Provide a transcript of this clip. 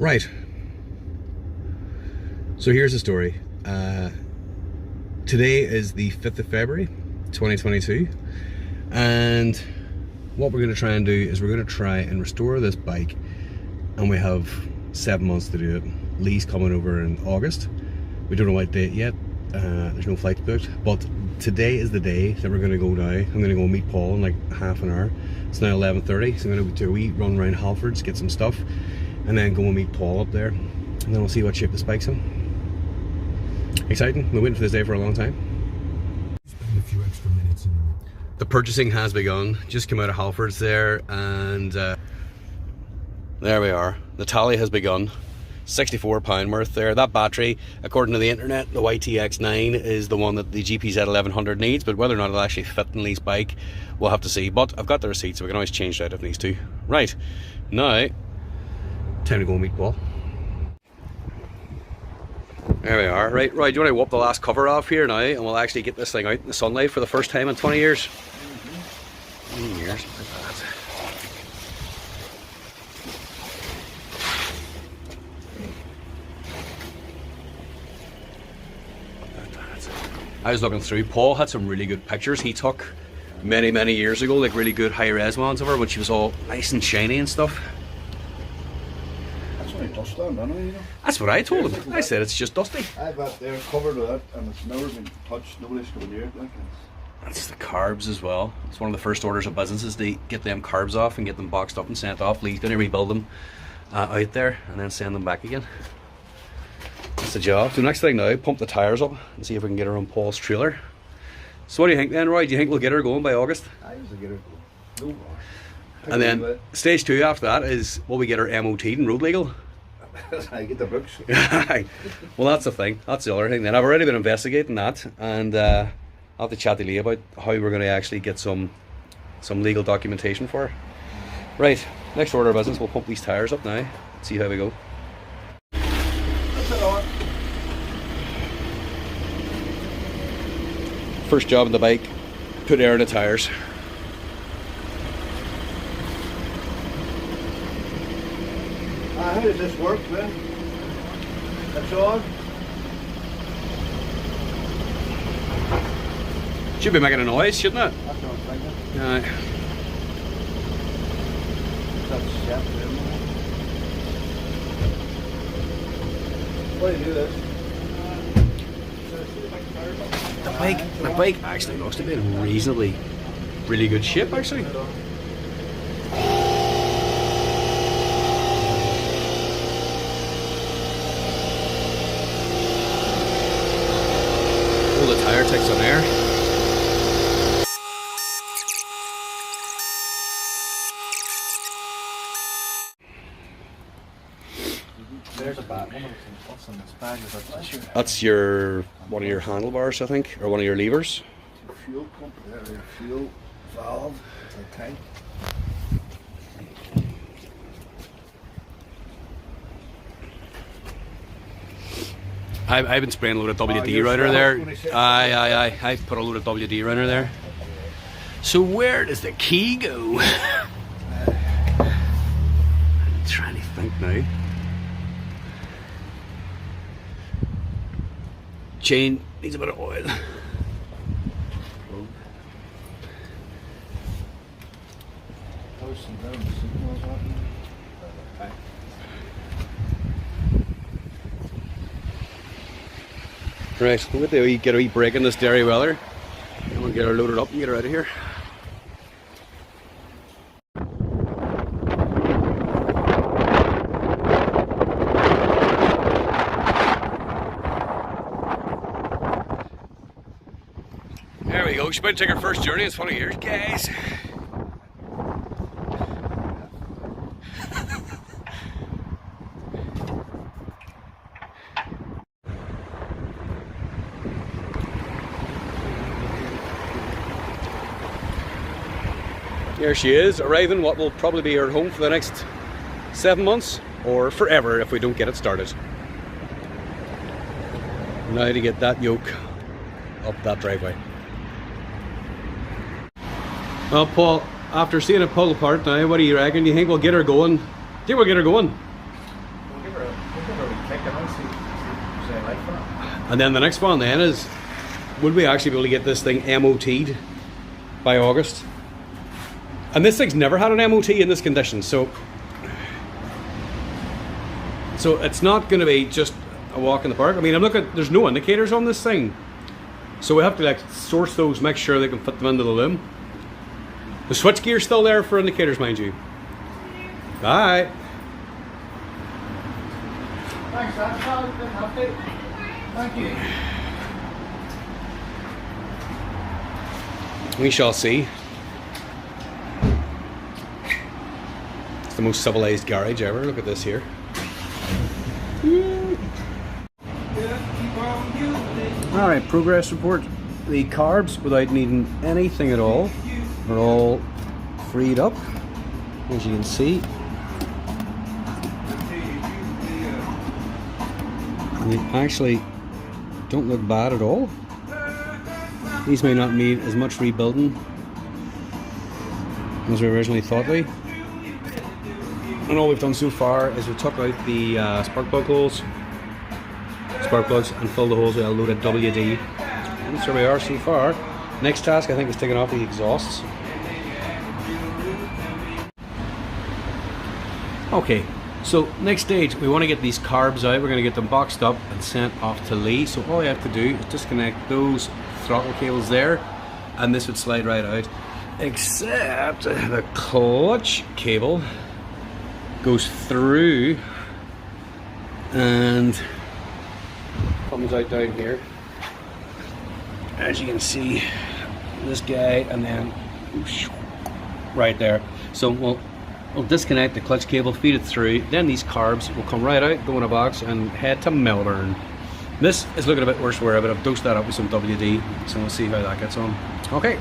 Right. So here's the story. Today is the 5th of February 2022, and what we're going to try and do is we're going to try and restore this bike, and we have 7 months to do it. Lee's coming over in August. We don't know what date yet. There's no flights booked, but today is the day that we're going to go now. I'm going to go meet Paul in like half an hour. It's now 11:30, so I'm going to do a wee run around Halfords, get some stuff, and then go and meet Paul up there, and then we'll see what shape the bike's in. Exciting. We've been waiting for this day for a long time. Spend a few extra minutes in the purchasing has begun. Just came out of Halfords there, and there we are. The tally has begun. £64 worth there. That battery, according to the internet, the YTX9 is the one that the GPZ1100 needs, but whether or not it'll actually fit in Lee's bike, we'll have to see. But I've got the receipt, so we can always change it out if it needs to. Right, now, time to go and meet Paul. There we are. Right, do you want to wipe the last cover off here now, and we'll actually get this thing out in the sunlight for the first time in 20 years? 20 years, look at that. I was looking through, Paul had some really good pictures he took many years ago, like really good high-res ones of her when she was all nice and shiny and stuff. That's only dust down, don't it, you know? That's what I told him. I said it's just dusty. I bet they're covered with it and it's never been touched, nobody's coming near it. Like That's the carbs as well. It's one of the first orders of businesses to get them carbs off and get them boxed up and sent off. Lee's going to rebuild them out there and then send them back again. That's the job. So next thing now, pump the tyres up and see if we can get her on Paul's trailer. So what do you think then, Roy? Do you think we'll get her going by August? I usually get her going. No rush. And then stage 2 after that is, will we get her MOT'd and road legal? I get the books. Well, that's the thing. That's the other thing. Then I've already been investigating that, and I'll have to chat to Lee about how we're going to actually get some legal documentation for her. Right, next order of business, we'll pump these tyres up now. See how we go. First job on the bike, put air in the tyres. How does this work, man? That's on. Should be making a noise, shouldn't it? That's what I'm thinking. Right. That's set there, man. What do you do this? The bike actually looks to be in really good shape actually. All the tyre ticks on there. There's a bag. What's in this bag? That's your one of your handlebars, I think, or one of your levers. Fuel pump there, your fuel valve, it's a tank. I've been spraying a load of WD router there. Aye. I put a load of WD router there. So where does the key go? I'm trying to think now. Chain needs a bit of oil. Right, we'll get a wee break in this dairy weather, and we'll get her loaded up and get her out of here. There we go, she's about to take her first journey in 20 years, guys. Here she is, arriving what will probably be her home for the next 7 months, or forever if we don't get it started. Now to get that yoke up that driveway. Well, Paul, after seeing it pull apart now, what do you reckon? Do you think we'll get her going? Do you think we'll get her going? We'll give her And then the next one then is, would we actually be able to get this thing MOT'd by August? And this thing's never had an MOT in this condition, so it's not going to be just a walk in the park. I mean, I'm looking, there's no indicators on this thing, so we have to like source those, make sure they can fit them into the loom. The switch gear's still there for indicators, mind you. Bye. Thanks, that's how it's been happy. Thank you. We shall see. It's the most civilized garage ever. Look at this here. Alright, progress report. The carbs, without needing anything at all, are all freed up, as you can see. And they actually don't look bad at all. These may not need as much rebuilding as we originally thought they. And all we've done so far is we took out the spark plugs, and filled the holes with a load of WD. And so we are so far. Next task, I think, is taking off the exhausts. Okay, so next stage, we want to get these carbs out. We're going to get them boxed up and sent off to Lee. So all you have to do is disconnect those throttle cables there, and this would slide right out. Except the clutch cable goes through and comes out down here, as you can see, this guy, and then right there. So we'll disconnect the clutch cable, feed it through, then these carbs will come right out, go in a box, and head to Melbourne. This is looking a bit worse for it, but I've dosed that up with some WD, so we'll see how that gets on. Okay.